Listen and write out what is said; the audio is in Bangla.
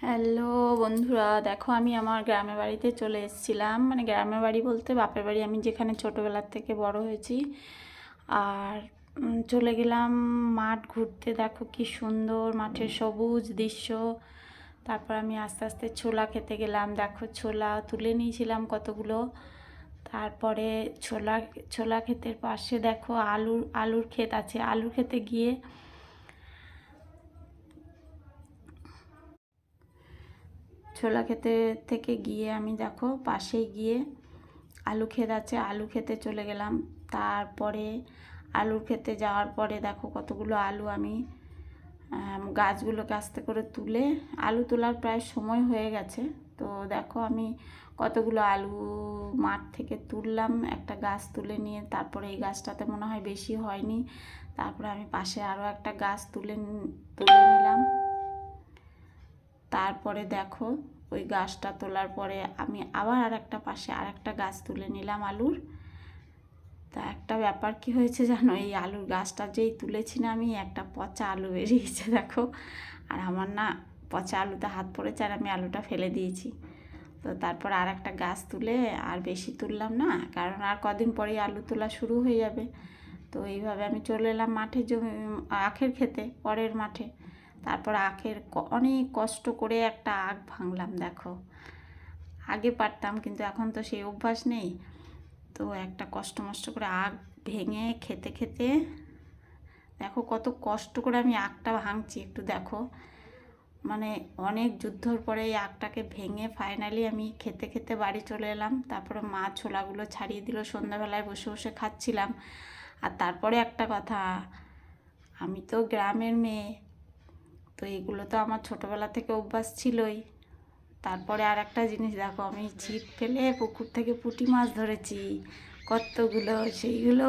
হ্যালো বন্ধুরা, দেখো আমি আমার গ্রামের বাড়িতে চলে এসেছিলাম। মানে গ্রামের বাড়ি বলতে বাপের বাড়ি, আমি যেখানে ছোটোবেলার থেকে বড় হয়েছি। আর চলে গেলাম মাঠ ঘুরতে। দেখো কি সুন্দর মাঠের সবুজ দৃশ্য। তারপর আমি আস্তে আস্তে ছোলা খেতে গেলাম। দেখো ছোলা তুলে নিয়েছিলাম কতগুলো। তারপরে ছোলা ছোলা ক্ষেতের পাশে দেখো আলুর ক্ষেত আছে। আলুর ক্ষেতে গিয়ে ছোলা খেতে থেকে গিয়ে আমি দেখো পাশেই গিয়ে আলু ক্ষেত আছে, আলু খেতে চলে গেলাম। তারপরে আলুর খেতে যাওয়ার পরে দেখো কতগুলো আলু আমি গাছগুলোকে আস্তে করে তুলে, আলু তোলার প্রায় সময় হয়ে গেছে। তো দেখো আমি কতগুলো আলু মাঠ থেকে তুললাম, একটা গাছ তুলে নিয়ে। তারপরে এই গাছটাতে মনে হয় বেশি হয়নি। তারপরে আমি পাশে আরও একটা গাছ তুলে নিলাম। তারপরে দেখো ওই গাছটা তোলার পরে আমি আবার আরেকটা পাশে আরেকটা গাছ তুলে নিলাম আলুর। তা একটা ব্যাপার কি হয়েছে জানো, এই আলুর গাছটা যেই তুলেছি না আমি, একটা পচা আলু বেরিয়েছে দেখো। আর আমার না পচা আলুতে হাত পড়েছে আর আমি আলুটা ফেলে দিয়েছি। তো তারপর আর একটা গাছ তুলে, আর বেশি তুললাম না, কারণ আর কদিন পরেই আলু তোলা শুরু হয়ে যাবে। তো এইভাবে আমি চলে এলাম মাঠে, জমি আখের খেতে, পরের মাঠে। তারপর আখের অনেক কষ্ট করে একটা আখ ভাঙলাম দেখো। আগে পারতাম, কিন্তু এখন তো সেই অভ্যাস নেই। তো একটা কষ্ট মষ্ট করে আখ ভেঙে খেতে খেতে দেখো কত কষ্ট করে আমি আখটা ভাঙছি, একটু দেখো। মানে অনেক যুদ্ধর পরে এই আখটাকে ভেঙে ফাইনালি আমি খেতে খেতে বাড়ি চলে এলাম। তারপরে মা ছোলাগুলো ছাড়িয়ে দিল, সন্ধ্যাবেলায় বসে বসে খাচ্ছিলাম। আর তারপরে একটা কথা, আমি তো গ্রামের মেয়ে, তো এগুলো তো আমার ছোটোবেলা থেকে অভ্যাস ছিলই। তারপরে আর একটা জিনিস দেখো, আমি ছিপ ফেলে পুকুর থেকে পুঁটি মাছ ধরেছি কতগুলো, সেইগুলো